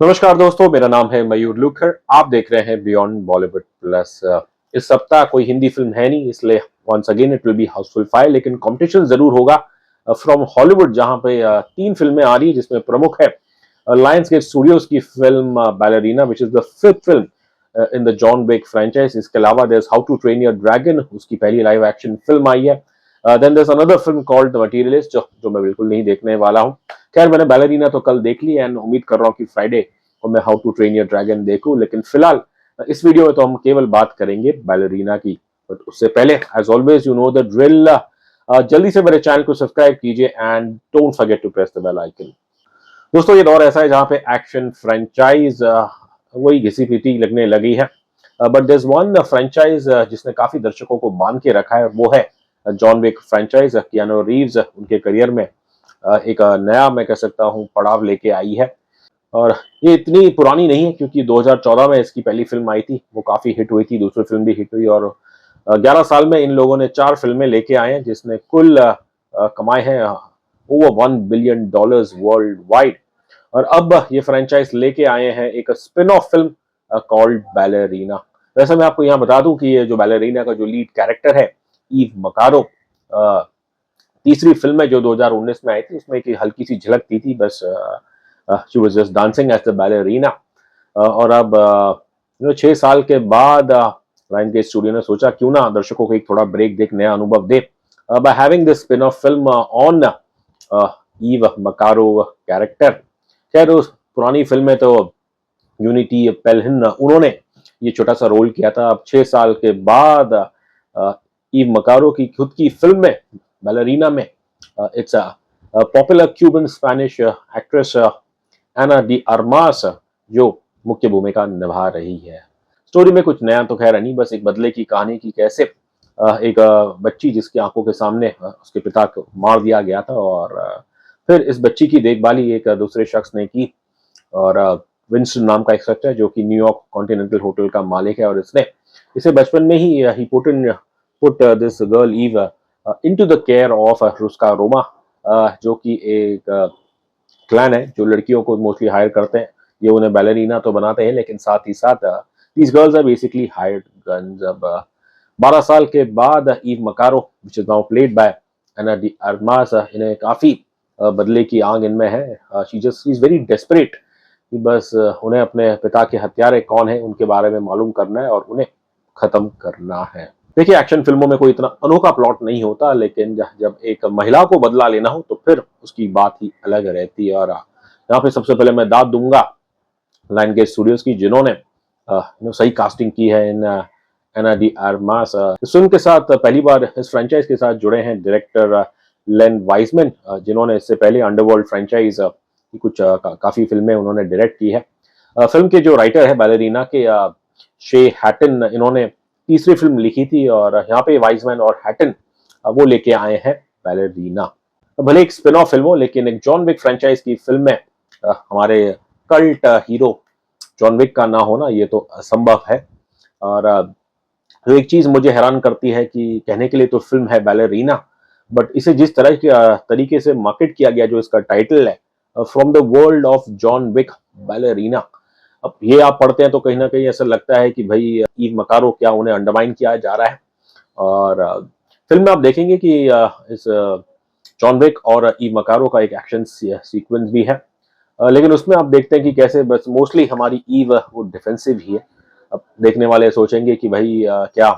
नमस्कार दोस्तों, मेरा नाम है मयूर लुखर। आप देख रहे हैं बियॉन्ड बॉलीवुड प्लस। इस सप्ताह कोई हिंदी फिल्म है नहीं, इसलिए once again it will be Housefull 5, लेकिन कंपटीशन जरूर होगा फ्रॉम हॉलीवुड, जहां पे तीन फिल्में आ रही है, जिसमें प्रमुख है लायंस गेट स्टूडियोज की film Ballerina, which is the fifth film in the John Wick franchise. इसके अलावा there how to train your dragon, उसकी पहली लाइव एक्शन फिल्म आई है। Then there another film called the materialist, जो मैं बिल्कुल नहीं देखने वाला हूँ। खैर, मैंने बैलरीना तो कल देख ली एंड उम्मीद कर रहा हूँ कि फ्राइडे और मैं how to train your dragon देखूं। लेकिन फिलहाल इस वीडियो में तो हम केवल बात करेंगे बैलरीना की। बट उससे पहले, as always, you know the drill. जल्दी से मेरे चैनल को सब्सक्राइब कीजिए and don't forget to press the bell icon. दोस्तों, ये दौर ऐसा है जहां पे एक्शन फ्रेंचाइज वही घिसी पीटी लगने लगी है। But there is one franchise जिसने काफी दर्शकों को बांध के रखा है, वो है John Wick franchise. Keanu Reeves उनके करियर में एक नया, मैं कह सकता हूं, पड़ाव लेके आई है। और ये इतनी पुरानी नहीं है, क्योंकि 2014 में इसकी पहली फिल्म आई थी, वो काफी हिट हुई थी, दूसरी फिल्म भी हिट हुई, और 11 साल में इन लोगों ने 4 फिल्में लेके आए हैं, जिसने कुल कमाए हैं ओवर $1 बिलियन वर्ल्ड वाइड। और अब ये फ्रेंचाइज लेके आए हैं एक spin off film called ballerina. वैसे मैं आपको यहाँ बता दूं कि ये जो बैलरीना का जो लीड कैरेक्टर है, ईव मकारो, तीसरी फिल्म है जो 2019 में आई थी, उसमें एक हल्की सी झलक दी थी बस। She was just dancing as the Ballerina. और अब 6 साल के बाद लायन गेट स्टूडियो ने सोचा क्यों ना दर्शकों को एक थोड़ा ब्रेक दे, एक नया अनुभव दे, by having this spin off film on Eve Macarro character. खैर, उस पुरानी फिल्म में तो यूनिटी पेल्हिन उन्होंने ये छोटा सा रोल किया था। अब 6 साल के बाद ईव मकारो की खुद की फिल्म में, बैलरीना में, it's popular Cuban Spanish actress Ana de Armas जो मुख्य भूमिका निभा रही है। स्टोरी में कुछ नया तो खैर नहीं, बस एक बदले की कहानी की कैसे एक बच्ची जिसकी आंखों के सामने उसके पिता को मार दिया गया था, और फिर इस बच्ची की देखभाली एक दूसरे शख्स ने की। और विंस्टन नाम का एक शख्स है जो कि न्यूयॉर्क कॉन्टिनेंटल होटल का मालिक है, और इसने इसे बचपन में ही ही put this girl Eve into the care of Ruska Roma, जो कि एक क्लैन है जो लड़कियों को मोस्टली हायर करते हैं। ये उन्हें बैलरीना तो बनाते हैं, लेकिन साथ ही साथ these girls are basically hired guns. अब 12 साल के बाद Eve Macarro, which is now played by Ana de Armas, इन्हें काफी बदले की आंग इनमें है। शी इज वेरी डेस्परेट कि बस उन्हें अपने पिता के हत्यारे कौन है उनके बारे में मालूम करना है और उन्हें खत्म करना है। देखिए, एक्शन फिल्मों में कोई इतना अनोखा प्लॉट नहीं होता, लेकिन जब एक महिला को बदला लेना हो तो फिर उसकी बात ही अलग रहती है। और यहाँ पे सबसे पहले मैं दाद दूंगा लायन गेट स्टूडियोज की, जिन्होंने सही कास्टिंग की है इन एना डी आर्मास। इस फिल्म के साथ पहली बार इस फ्रेंचाइज के साथ जुड़े हैं डायरेक्टर लेन वाइजमैन, जिन्होंने इससे पहले अंडरवर्ल्ड फ्रेंचाइज की कुछ काफी फिल्में उन्होंने डायरेक्ट की है। फिल्म के जो राइटर है बैलरीना के, शे हैटन, इन्होंने तीसरी फिल्म लिखी थी, और यहाँ पे वाइजमैन और हैटन वो लेके आए हैं बैलरीना। भले एक स्पिन ऑफ फिल्म हो, लेकिन एक जॉन विक फ्रेंचाइज की फिल्म में हमारे कल्ट हीरो जॉन विक का ना होना, ये तो असंभव है। और जो एक चीज मुझे हैरान करती है कि कहने के लिए तो फिल्म है बैलरीना, बट इसे जिस तरह के तरीके से मार्केट किया गया, जो इसका टाइटल है from the world of John Wick Ballerina, अब ये आप पढ़ते हैं तो कहीं ना कहीं ऐसा लगता है कि भाई ईव मकारो क्या उन्हें अंडरमाइन किया जा रहा है। और फिल्म में आप देखेंगे कि इस जॉन विक और ईव मकारो का एक एक्शन सीक्वेंस भी है, लेकिन उसमें आप देखते हैं कि कैसे बस मोस्टली हमारी ईव वो डिफेंसिव ही है। अब देखने वाले सोचेंगे कि भाई क्या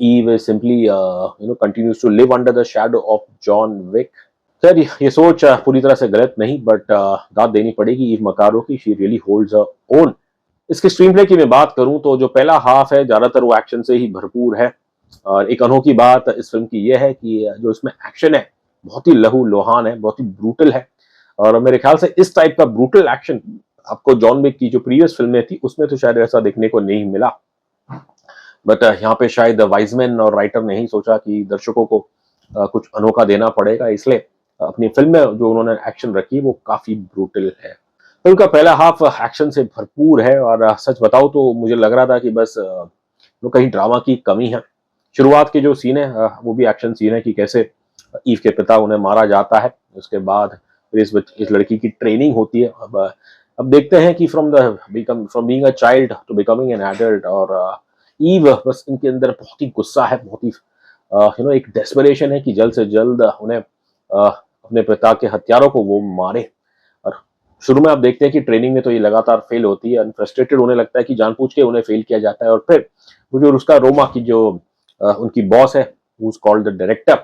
Eve simply continues to live under the shadow of John Wick. खैर, ये सोच पूरी तरह से गलत नहीं, बट दाद देनी पड़ेगी ईव मकारो की, she really holds her own. इसके स्क्रीन प्ले की मैं बात करूं तो जो पहला हाफ है ज्यादातर वो एक्शन से ही भरपूर है। और एक अनोखी बात इस फिल्म की यह है कि जो इसमें एक्शन है बहुत ही लहू लुहान है, बहुत ही ब्रूटल है। और मेरे ख्याल से इस टाइप का ब्रूटल एक्शन आपको जॉन विक की जो प्रीवियस फिल्में थी उसमें तो शायद ऐसा देखने को नहीं मिला। बट यहाँ पे शायद वाइजमैन और राइटर ने ही सोचा कि दर्शकों को कुछ अनोखा देना पड़ेगा, इसलिए अपनी फिल्म में जो उन्होंने एक्शन रखी वो काफी ब्रूटल है। फिल्म का पहला हाफ एक्शन से भरपूर है, और सच बताऊं तो मुझे लग रहा था कि बस कहीं ड्रामा की कमी है। शुरुआत के जो सीन है वो भी एक्शन सीन है कि कैसे ईव के पिता उन्हें मारा जाता है, उसके बाद फिर इस लड़की की ट्रेनिंग होती है। अब अब देखते हैं कि from being a child to becoming an adult, और ईव बस इनके अंदर बहुत ही गुस्सा है, बहुत ही एक डेस्परेशन है कि जल्द से जल्द उन्हें अपने पिता के हत्यारों को वो मारे। और शुरू में आप देखते हैं कि ट्रेनिंग में तो ये लगातार फेल होती है, फ्रस्ट्रेटेड होने लगता है कि जानबूझ के उन्हें फेल किया जाता है। और फिर वो जो उसका रोमा की जो उनकी बॉस है, who is called the director,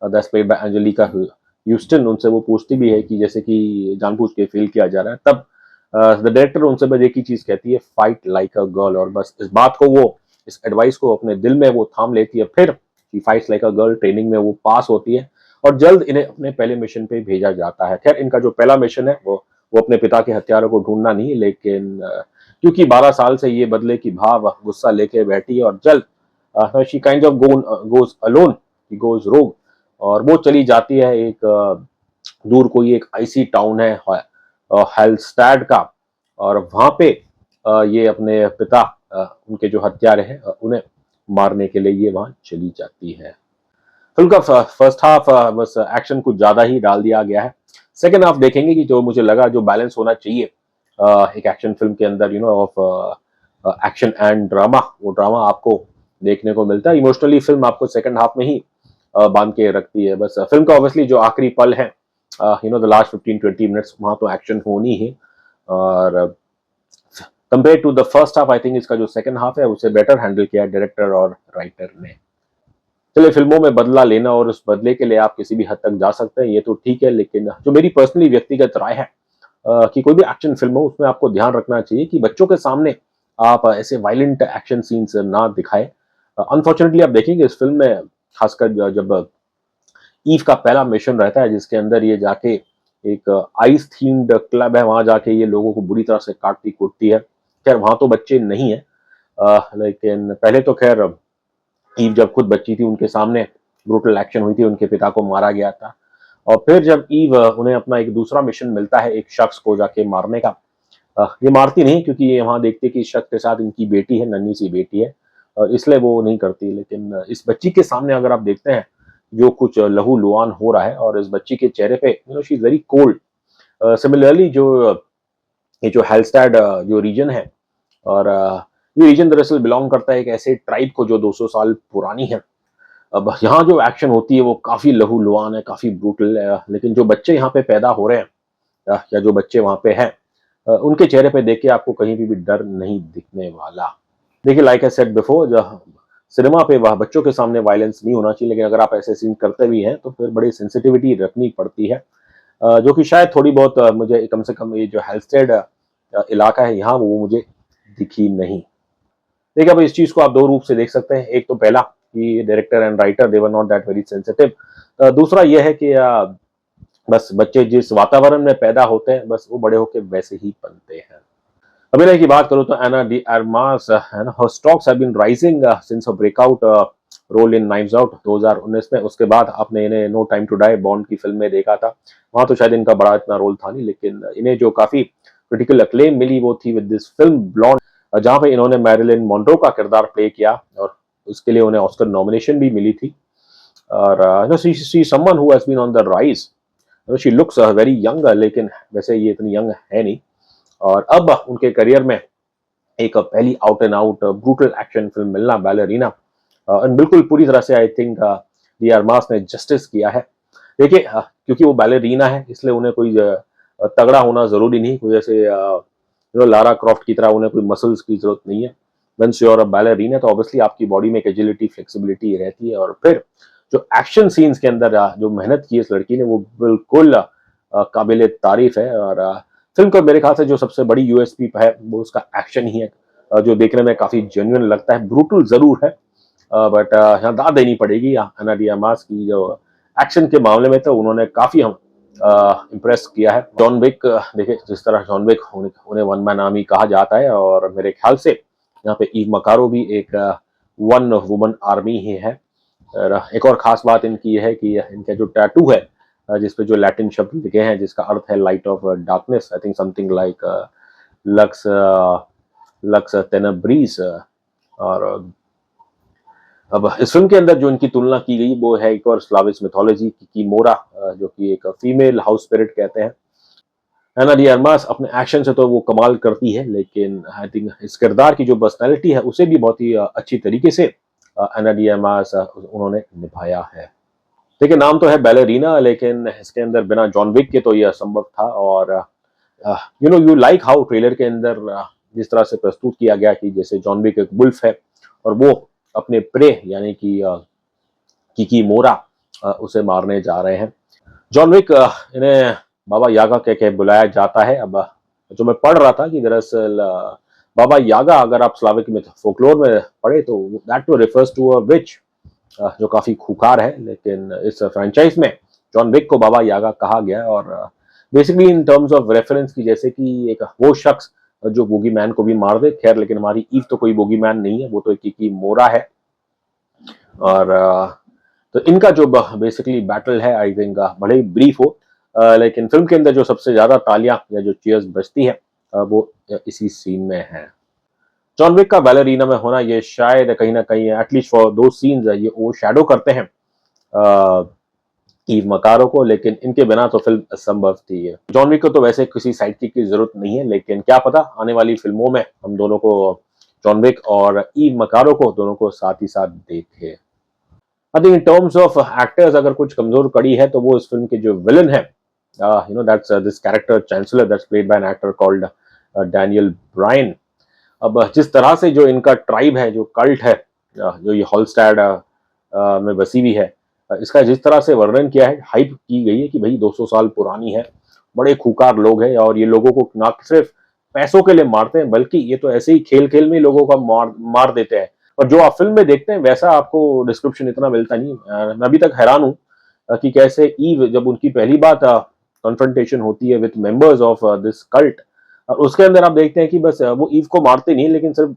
that's played by Angelica Houston, उनसे वो पूछती भी है कि जैसे कि जानबूझ के फेल किया जा रहा है, तब द डायरेक्टर उनसे बस एक ही चीज कहती है, फाइट लाइक अ गर्ल। और बस इस बात को वो, इस एडवाइस को अपने दिल में वो थाम लेती है। फिर fights like a girl training में वो पास होती है और जल्द इन्हें अपने पहले मिशन पे भेजा जाता है। खैर, इनका जो पहला मिशन है वो अपने पिता के हत्यारों को ढूंढना नहीं, लेकिन क्योंकि 12 साल से ये बदले की भाव गुस्सा लेके बैठी है, और जल्द she kind of goes alone, she goes रोग, और वो चली जाती है एक दूर कोई एक आइसी टाउन है हेल्स्टैड का, और वहां पे ये अपने पिता, उनके जो हत्यारे हैं, उन्हें मारने के लिए ये वहां चली जाती है। फिल्म का फर्स्ट हाफ बस एक्शन कुछ ज्यादा ही डाल दिया गया है। सेकेंड हाफ देखेंगे कि जो मुझे लगा जो बैलेंस होना चाहिए एक एक्शन फिल्म के अंदर, ऑफ एक्शन एंड ड्रामा, वो ड्रामा आपको देखने को मिलता है। इमोशनली फिल्म आपको सेकंड हाफ में ही बांध के रखती है। बस फिल्म का ऑब्वियसली जो आखिरी पल है, द लास्ट 15-20 मिनट्स, वहां तो एक्शन होनी है। और compare to the first half, I think इसका जो सेकंड हाफ है उसे बेटर हैंडल किया डायरेक्टर और राइटर ने। चलिए, फिल्मों में बदला लेना और उस बदले के लिए आप किसी भी हद तक जा सकते हैं, ये तो ठीक है, लेकिन जो मेरी पर्सनली व्यक्तिगत राय है कि कोई भी एक्शन फिल्म हो उसमें आपको ध्यान रखना चाहिए कि बच्चों के सामने आप ऐसे वायलेंट एक्शन सीन्स ना दिखाएं। अनफॉर्चुनेटली आप देखेंगे इस फिल्म में, खासकर जब ईव का पहला मिशन रहता है जिसके अंदर ये जाके एक आइस थीम्ड क्लब है, वहां जाके ये लोगों को बुरी तरह से काटती कूटती है। खैर, वहां तो बच्चे नहीं है, लेकिन पहले तो खैर ईव जब खुद बच्ची थी उनके सामने ब्रूटल एक्शन हुई थी, उनके पिता को मारा गया था। और फिर जब ईव उन्हें अपना एक दूसरा मिशन मिलता है एक शख्स को जाके मारने का, ये मारती नहीं क्योंकि ये वहां देखती है कि इस शख्स के साथ इनकी बेटी है, नन्ही सी बेटी है, और इसलिए वो नहीं करती। लेकिन इस बच्ची के सामने अगर आप देखते हैं जो कुछ लहू लुहान हो रहा है, और इस बच्ची के चेहरे पे she is very cold. Similarly जो ये जो हेल्स्टैड जो रीजन है, और ये रीजन दरअसल बिलोंग करता है एक ऐसे ट्राइब को जो 200 साल पुरानी है। अब यहाँ जो एक्शन होती है वो काफी लहूलुहान है, काफी ब्रूटल है, लेकिन जो बच्चे यहाँ पे पैदा हो रहे हैं, या जो बच्चे वहां पे हैं, उनके चेहरे पे देख के आपको कहीं भी डर नहीं दिखने वाला। देखिए, like I said before, cinema पे वह बच्चों के सामने वायलेंस नहीं होना चाहिए, लेकिन अगर आप ऐसे सीन करते भी हैं तो फिर बड़ी सेंसिटिविटी रखनी पड़ती है, जो कि शायद थोड़ी बहुत मुझे कम से कम ये जो हेल्स्टेड इलाका है यहाँ वो मुझे दिखी नहीं। देखिए, अब इस चीज को आप दो रूप से देख सकते हैं। एक तो पहला कि director and writer they were not that very sensitive. दूसरा यह है कि बस बच्चे जिस वातावरण में पैदा होते हैं बस वो बड़े होकर वैसे ही बनते हैं। अभिनय की बात करूं तो एना डी आर्मास है ना, her stocks have been rising since her breakout role in Knives Out 2019 में। उसके बाद आपने इन्हें no time to die, Bond की फिल्म में देखा था, वहां तो शायद इनका बड़ा इतना रोल था नहीं, लेकिन इन्हें जो काफी क्रिटिकल अक्लेम मिली वो थी विद दिस फिल्म ब्लॉन्ड, जहां पे इन्होंने मैरिलिन मोनरो का किरदार प्ले किया, और उसके लिए उन्हें ऑस्कर नॉमिनेशन भी मिली थी। और she someone who has been on the rise, she looks very young, लेकिन वैसे ये इतनी यंग है नहीं। और अब उनके करियर में एक पहली out and out brutal action film मिलना, बैलरीना, बिल्कुल पूरी तरह से आई थिंक डी आर्मास ने जस्टिस किया है। देखिए, क्योंकि वो बैलरीना है इसलिए उन्हें कोई तगड़ा होना जरूरी नहीं, कोई जैसे लारा क्रॉफ्ट की तरह उन्हें कोई मसल्स की जरूरत नहीं है। Once you are a ballerina तो ऑब्वियसली आपकी बॉडी में एक एजिलिटी, फ्लेक्सिबिलिटी रहती है। और फिर जो एक्शन सीन्स के अंदर जो मेहनत की इस लड़की ने वो बिल्कुल काबिल तारीफ है। और फिल्म को मेरे ख्याल से जो सबसे बड़ी यूएसपी है वो उसका एक्शन ही है, जो देखने में काफी जेन्युइन लगता है। ब्रूटल जरूर है, बट यहाँ दाद देनी पड़ेगी अना डी आर्मास की, जो एक्शन के मामले में तो उन्होंने काफी हम इम्प्रेस किया है। जॉन विक, देखिए जिस तरह जॉन विक उन्हें वन मैन आर्मी कहा जाता है, और मेरे ख्याल से यहाँ पे ईव मकारो भी एक वन वुमन आर्मी ही है। और एक और खास बात इनकी यह है कि इनका जो टैटू है, जिसपे जो लैटिन शब्द लिखे हैं जिसका अर्थ है light of darkness, I think something like lux lux tenebris. और अब इस फिल्म के अंदर जो इनकी तुलना की गई वो है एक और स्लाविश मिथोलॉजी की कीमोरा, जो कि एक फीमेल हाउस स्पिरिट कहते हैं। एना डी अरमास अपने एक्शन से तो वो कमाल करती है, लेकिन आई थिंक इस किरदार की जो पर्सनैलिटी है उसे भी बहुत ही अच्छी तरीके से एना डी अरमास उन्होंने निभाया है। देखिए, नाम तो है बैलेरीना, लेकिन इसके अंदर बिना जॉन विक के तो ये असंभव था। और यू लाइक हाउ ट्रेलर के अंदर जिस तरह से प्रस्तुत किया गया कि जैसे जॉन विक एक वुल्फ है और वो अपने प्रे यानी कि किकी मोरा उसे मारने जा रहे हैं। जॉन विक इन्हें बाबा यागा कह के बुलाया जाता है। अब जो मैं पढ़ रहा था कि दरअसल बाबा यागा, अगर आप स्लाविक मिथ फोकलोर में पढ़े तो that too refers to a witch जो काफी खूंखार है, लेकिन इस फ्रेंचाइज में जॉन विक को बाबा यागा कहा गया। और basically in terms of reference की, जैसे कि एक वो शख्स जो बोगी मैन को भी मार दे। खैर, लेकिन हमारी ईव तो कोई बोगी मैन नहीं है, वो तो एक किकी मोरा है। और तो इनका जो बेसिकली बैटल है, आई थिंक बड़े ही ब्रीफ हो, लेकिन फिल्म के अंदर जो सबसे ज्यादा तालियां या जो चीयर्स बजती है वो इसी सीन में है। जॉन विक का बैलरीना में होना ये शायद कहीं ना कहीं एटलीस्ट फॉर दो सीन्स ये ओवर शैडो करते हैं ईव मकारो को, लेकिन इनके बिना तो फिल्म असंभव थी। जॉन विक को तो वैसे किसी साइड की जरूरत नहीं है, लेकिन क्या पता आने वाली फिल्मों में हम दोनों को जॉन विक और ईव मकारो को दोनों को साथ ही साथ देखे। I think in terms of actors अगर कुछ कमजोर कड़ी है तो वो इस फिल्म के जो विलन है, that's this character chancellor that's played by an actor called Daniel Bryan. अब जिस तरह से जो इनका ट्राइब है, जो कल्ट है, जो ये हॉलस्टैड में बसी हुई है, इसका जिस तरह से वर्णन किया है, हाइप की गई है कि भाई 200 साल पुरानी है, बड़े खूंखार लोग हैं और ये लोगों को ना सिर्फ पैसों के लिए मारते हैं, बल्कि ये तो ऐसे ही खेल खेल में लोगों को मार देते हैं। और जो आप फिल्म में देखते हैं वैसा आपको डिस्क्रिप्शन इतना मिलता नहीं। मैं अभी तक हैरान हूँ कि कैसे ईव, जब उनकी पहली बात कन्फ्रंटेशन होती है with members of this cult, उसके अंदर आप देखते हैं कि बस वो ईव को मारते नहीं, लेकिन सिर्फ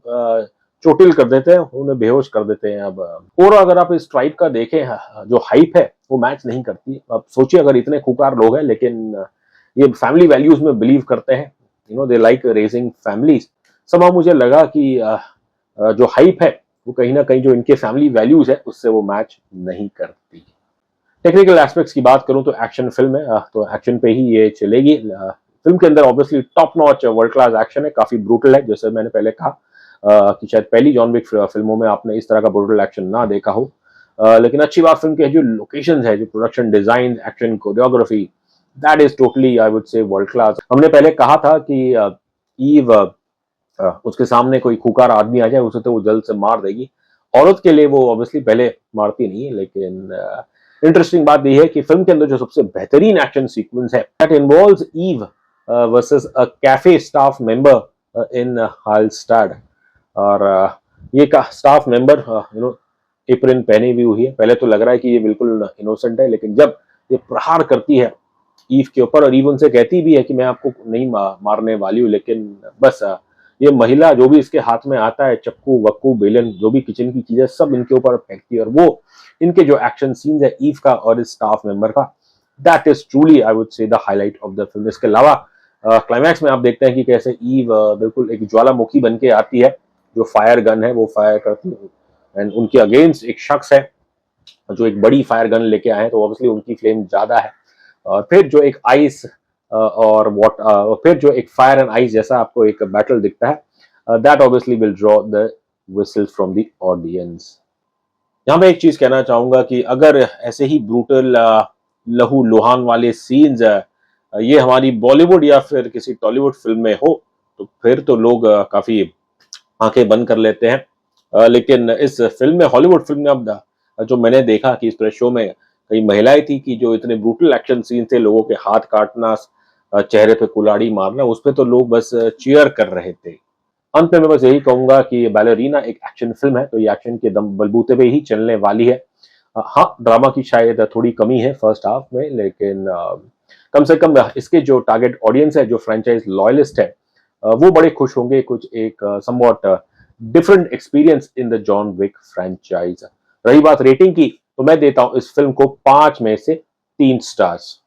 चोटिल कर देते हैं, उन्हें बेहोश कर देते हैं। अब और अगर आप इस ट्राइब का देखें, जो हाइप है वो मैच नहीं करती। अब सोचिए, अगर इतने खूंखार लोग हैं लेकिन ये फैमिली वैल्यूज में बिलीव करते हैं, they like raising families. Somehow मुझे लगा कि जो हाइप है वो कहीं ना कहीं जो इनके फैमिली वैल्यूज है उससे वो मैच नहीं करती। टेक्निकल एस्पेक्ट्स की बात करूं तो एक्शन फिल्म है, तो एक्शन पे ही ये चलेगी। फिल्म के अंदर obviously top notch world class action है, काफी ब्रूटल है, जैसे मैंने पहले कहा कि शायद पहली जॉन विक फिल्मों में आपने इस तरह का ब्रूटल एक्शन ना देखा हो। लेकिन अच्छी बात फिल्म के जो लोकेशन है, जो production design, action choreography, that is totally I would say world class. हमने पहले कहा था कि ईव उसके सामने कोई खूंखार आदमी आ जाए उसे तो वो जल्द से मार देगी। औरत के लिए वो ऑब्वियसली पहले मारती नहीं है, लेकिन इंटरेस्टिंग बात यह है कि फिल्म के अंदर जो सबसे बेहतरीन एक्शन सीक्वेंस है, that involves Eve versus a cafe staff member in Hallstatt. और ये का स्टाफ मेंबर एप्रन पहनी भी हुई है। पहले तो लग रहा है कि ये बिल्कुल इनोसेंट है, लेकिन जब ये प्रहार करती है ईव के ऊपर और ईव उनसे कहती भी है कि मैं आपको नहीं मारने वाली हूँ, लेकिन बस ये महिला जो भी इसके हाथ में आता है, चक्कू वक्कू बेलन, जो भी किचन की चीजें सब इनके ऊपर फेंकती है। और वो इनके जो एक्शन सीन्स है ईव का और इस स्टाफ मेंबर का, that is truly I would say the highlight of the film. इसके अलावा क्लाइमैक्स में आप देखते हैं कि कैसे ईव बिल्कुल एक ज्वालामुखी बन के आती है, जो फायर गन है वो फायर करती है, एंड उनके अगेंस्ट एक शख्स है जो एक बड़ी फायर गन लेके आए हैं, तो ऑब्वियसली उनकी फ्लेम ज्यादा है। और फिर जो एक आइस और फिर जो एक फायर एंड आइस जैसा आपको एक बैटल दिखता है, that obviously will draw the whistle from the audience. यहाँ मैं एक चीज कहना चाहूंगा कि अगर ऐसे ही ब्रूटल लहू लुहान वाले सीन्स ये हमारी बॉलीवुड या फिर किसी टॉलीवुड फिल्म में हो तो फिर तो लोग काफी आंखें बंद कर लेते हैं। लेकिन इस फिल्म में, हॉलीवुड फिल्म में, अब जो मैंने देखा कि इस तरह शो में कई महिलाएं थी कि जो इतने ब्रूटल एक्शन सीन थे, लोगों के हाथ काटना, चेहरे पे कुल्हाड़ी मारना, उस पर तो लोग बस चीयर कर रहे थे। अंत में मैं बस यही कहूंगा कि बैलरीना एक एक्शन फिल्म है, तो ये एक्शन के दम बलबूते पे ही चलने वाली है। हाँ, ड्रामा की शायद थोड़ी कमी है फर्स्ट हाफ में, लेकिन कम से कम इसके जो टारगेट ऑडियंस है, जो फ्रेंचाइज लॉयलिस्ट है, वो बड़े खुश होंगे। कुछ एक somewhat different experience in the John Wick franchise. रही बात रेटिंग की, तो मैं देता हूं इस फिल्म को 5 में से 3 स्टार्स।